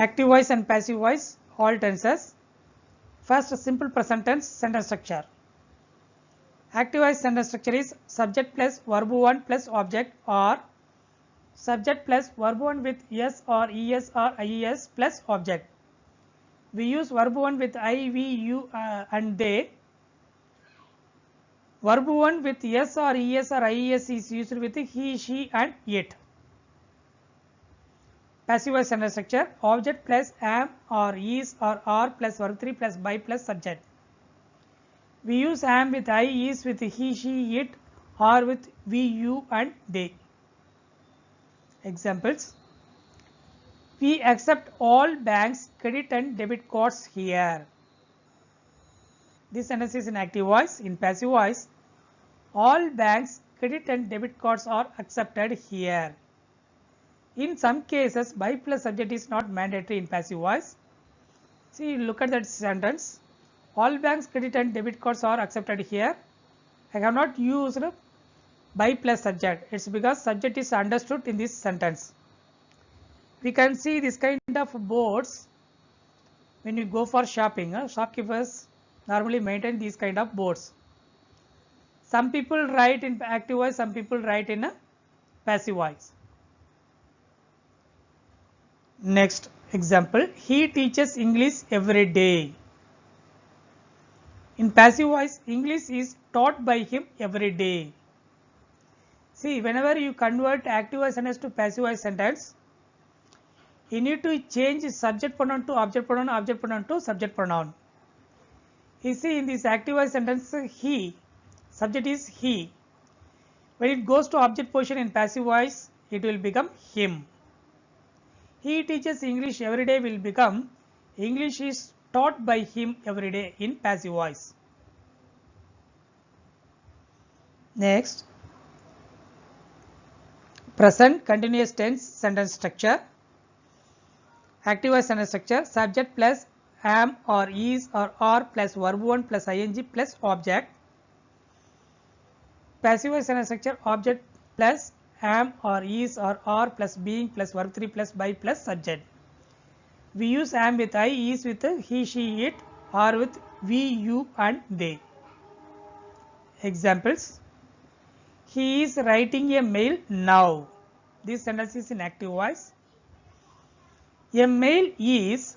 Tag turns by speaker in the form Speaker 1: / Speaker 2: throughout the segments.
Speaker 1: Active voice and passive voice, all tenses. First, simple present tense sentence structure. Active voice sentence structure is subject plus verb 1 plus object, or subject plus verb 1 with s or es or ies plus object. We use verb 1 with I, we, you and they. Verb 1 with s or es or ies is used with he, she and it. Passive voice sentence structure, object plus am or is or are plus verb 3 plus by plus subject. We use am with I, is with he, she, it, or with we, you and they. Examples: we accept all banks' credit and debit cards here. This sentence is in active voice. In passive voice, all banks' credit and debit cards are accepted here. In some cases, by plus subject is not mandatory in passive voice. See, look at that sentence. All banks' credit and debit cards are accepted here. I have not used by plus subject. It's because subject is understood in this sentence. We can see this kind of boards when you go for shopping. Shopkeepers normally maintain these kind of boards. Some people write in active voice, some people write in a passive voice. Next example, he teaches English every day. In passive voice, English is taught by him every day. See, whenever you convert active voice sentence to passive voice sentence, you need to change subject pronoun to object pronoun, object pronoun to subject pronoun. You see, in this active voice sentence, he, subject is he. When it goes to object position in passive voice, it will become him. He teaches English every day will become English is taught by him every day in passive voice. Next, present continuous tense sentence structure. Active voice sentence structure, subject plus am or is or are plus verb 1 plus ing plus object. Passive voice sentence structure, object plus am or is or are plus being plus verb 3 plus by plus subject. We use am with I, is with he, she, it, or with we, you and they. Examples: he is writing a mail now. This sentence is in active voice. A mail is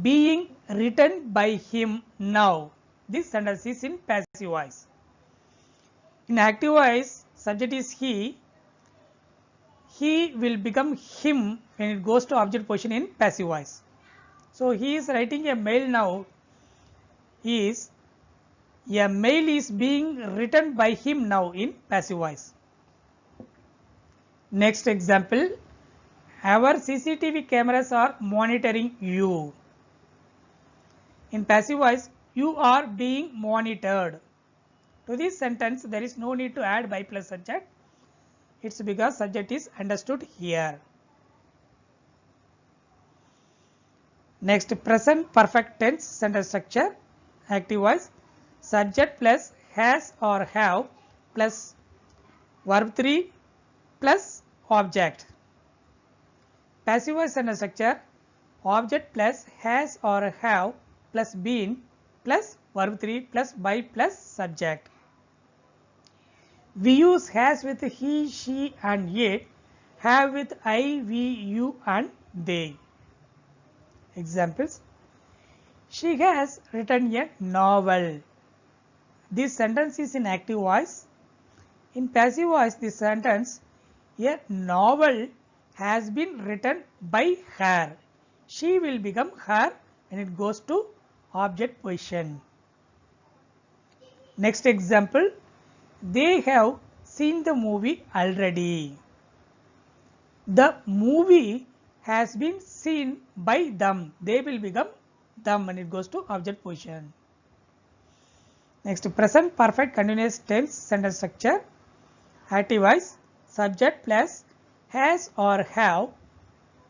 Speaker 1: being written by him now. This sentence is in passive voice. In active voice, subject is he. He will become him when it goes to object position in passive voice. So, he is writing a mail now is a mail is being written by him now in passive voice. Next example, our CCTV cameras are monitoring you. In passive voice, you are being monitored. To this sentence, there is no need to add by plus subject. It's because subject is understood here. Next, present perfect tense sentence structure. Active voice, subject plus has or have plus verb 3 plus object. Passive voice sentence structure, object plus has or have plus been plus verb 3 plus by plus subject. We use has with he, she and it, have with I, we, you and they. Examples: she has written a novel. This sentence is in active voice. In passive voice, this sentence, a novel has been written by her. She will become her when it goes to object position. Next example, they have seen the movie already. The movie has been seen by them. They will become them when it goes to object position. Next, present perfect continuous tense sentence structure. Active voice, subject plus has or have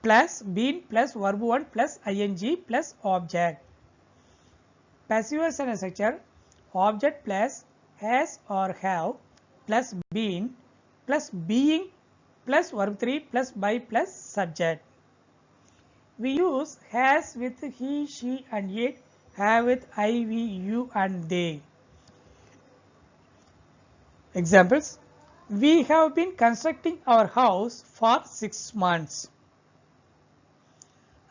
Speaker 1: plus been plus verb 1 plus ing plus object. Passive voice sentence structure, object plus has or have plus been plus being plus verb 3 plus by plus subject. We use has with he, she and it, have with I, we, you and they. Examples: we have been constructing our house for 6 months.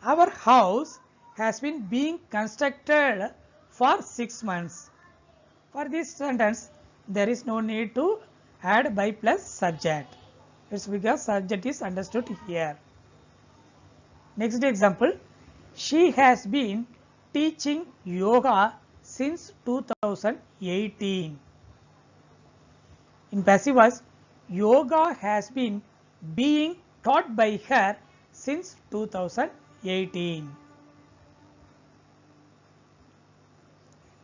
Speaker 1: Our house has been being constructed for 6 months. For this sentence, there is no need to add by plus subject. It's because subject is understood here. Next example, she has been teaching yoga since 2018. In passive voice, yoga has been being taught by her since 2018.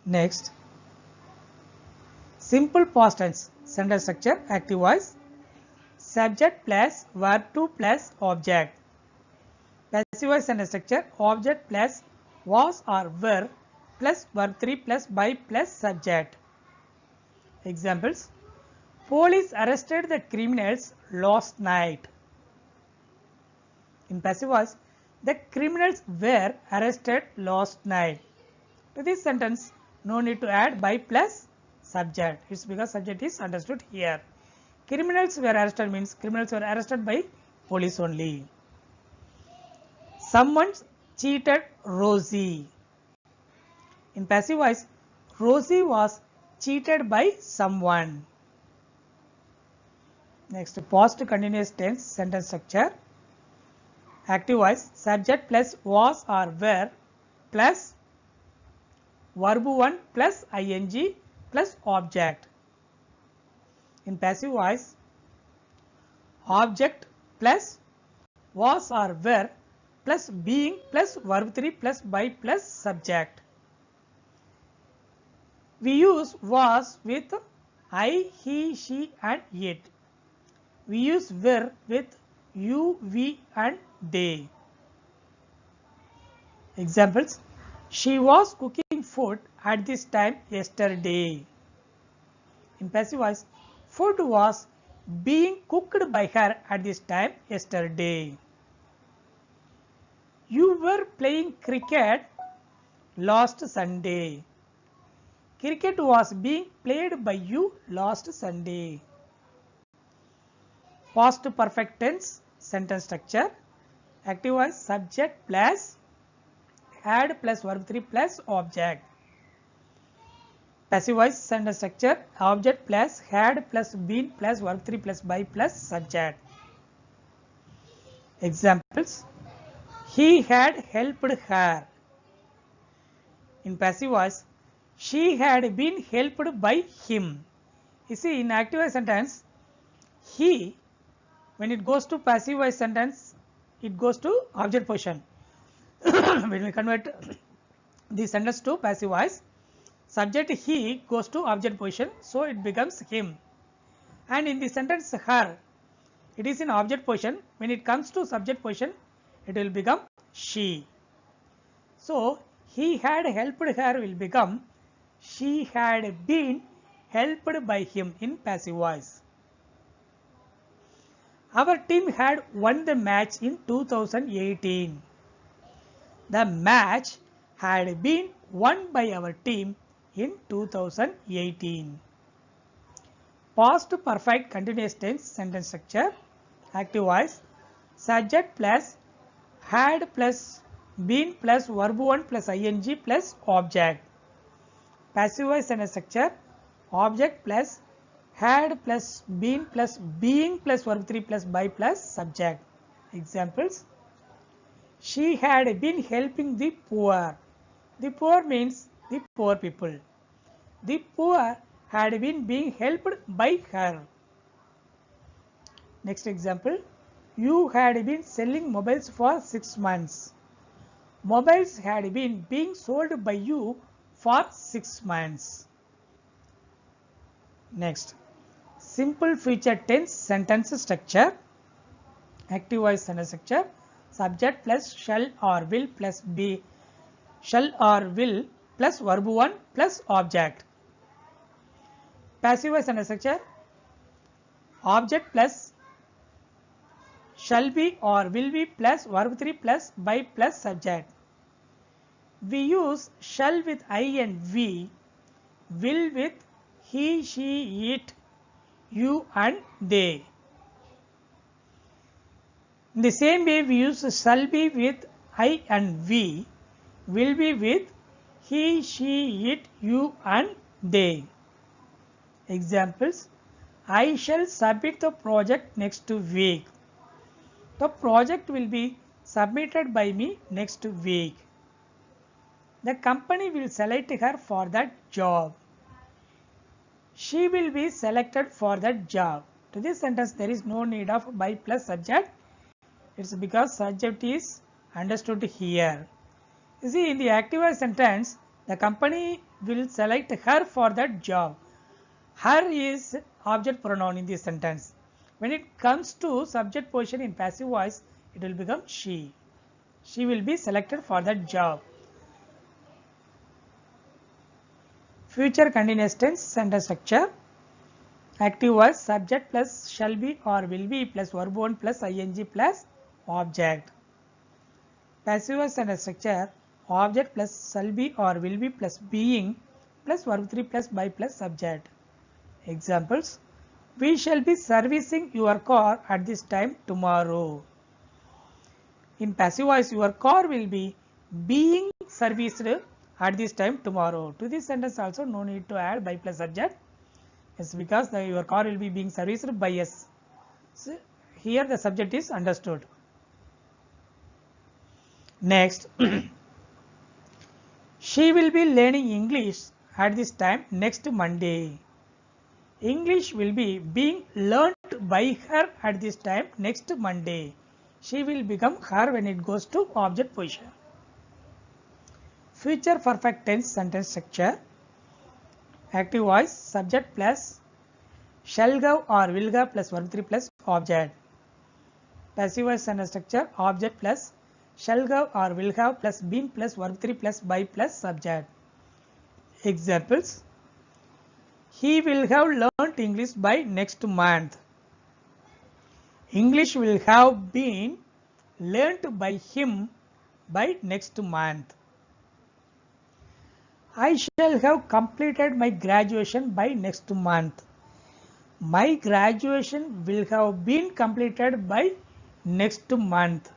Speaker 1: Next, simple past tense sentence structure, active voice, subject plus verb 2 plus object. Passive voice sentence structure, object plus was or were plus verb 3 plus by plus subject. Examples: police arrested the criminals last night. In passive voice, the criminals were arrested last night. To this sentence, no need to add by plus subject. It's because subject is understood here. Criminals were arrested means criminals were arrested by police only. Someone cheated Rosie. In passive voice, Rosie was cheated by someone. Next, past continuous tense sentence structure. Active voice, subject plus was or were plus verb 1 plus ing plus object. In passive voice, object plus was or were plus being plus verb 3 plus by plus subject. We use was with I, he, she and it. We use were with you, we and they. Examples: she was cooking food at this time yesterday. In passive voice, food was being cooked by her at this time yesterday. You were playing cricket last Sunday. Cricket was being played by you last Sunday. Past perfect tense sentence structure. Active voice, subject plus had plus verb 3 plus object. Passive voice sentence structure, object plus had plus been plus verb 3 plus by plus subject. Examples: he had helped her. In passive voice, she had been helped by him. You see, in active voice sentence, he, when it goes to passive voice sentence, it goes to object position. When we convert the sentence to passive voice, subject he goes to object position, so it becomes him. And in the sentence her, it is in object position. When it comes to subject position, it will become she. So he had helped her will become she had been helped by him in passive voice. Our team had won the match in 2018. The match had been won by our team in 2018. Past perfect continuous tense sentence structure. Active voice, subject plus had plus been plus verb 1 plus ing plus object. Passive voice sentence structure, object plus had plus been plus being plus verb 3 plus by plus subject. Examples: she had been helping the poor. The poor means the poor people. The poor had been being helped by her. Next example, you had been selling mobiles for 6 months. Mobiles had been being sold by you for 6 months. Next, simple future tense sentence structure. Active voice sentence structure, subject plus shall or will plus be, shall or will plus verb 1 plus object. Passive voice sentence structure, object plus shall be or will be plus verb 3 plus by plus subject. We use shall with I and we, will with he, she, it, you and they. In the same way, we use shall be with I and we, will be with he, she, it, you and they. Examples: I shall submit the project next week. The project will be submitted by me next week. The company will select her for that job. She will be selected for that job. To this sentence, there is no need of by plus subject. It's because subject is understood here. You see, in the active voice sentence, the company will select her for that job. Her is object pronoun in this sentence. When it comes to subject position in passive voice, it will become she. She will be selected for that job. Future continuous tense sentence structure. Active voice subject plus shall be or will be plus verb 1 plus ing plus object. Passive voice sentence structure. Object plus shall be or will be plus being plus verb 3 plus by plus subject. Examples: we shall be servicing your car at this time tomorrow. In passive voice, your car will be being serviced at this time tomorrow. To this sentence also no need to add by plus subject. It's because your car will be being serviced by us. So here the subject is understood. Next, she will be learning English at this time next Monday. English will be being learnt by her at this time next Monday. She will become her when it goes to object position. Future perfect tense sentence structure. Active voice subject plus shall have or will have plus verb 3 plus object. Passive voice sentence structure. Object plus shall have or will have plus been plus verb 3 plus by plus subject. Examples: he will have learnt English by next month. English will have been learnt by him by next month. I shall have completed my graduation by next month. My graduation will have been completed by next month.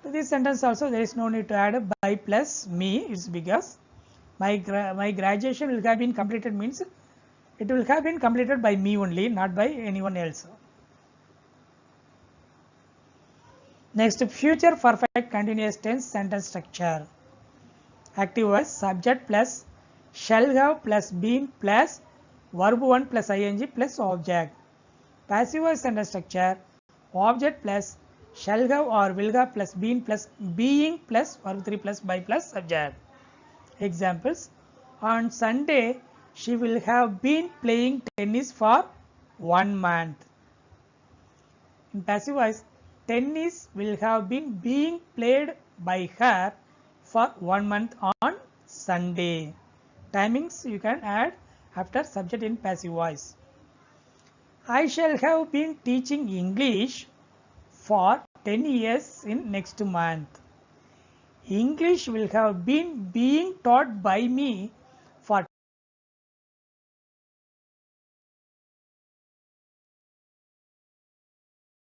Speaker 1: To this sentence also there is no need to add by plus me. It's because my graduation will have been completed means it will have been completed by me only, not by anyone else. Next, future perfect continuous tense sentence structure. Active voice subject plus shall have plus been plus verb 1 plus ing plus object. Passive voice sentence structure. Object plus shall have or will have plus been plus being plus verb 3 plus by plus subject. Examples: on Sunday she will have been playing tennis for 1 month. In passive voice, tennis will have been being played by her for 1 month on Sunday. Timings you can add after subject in passive voice. I shall have been teaching English for 10 years in next month. English will have been being taught by me for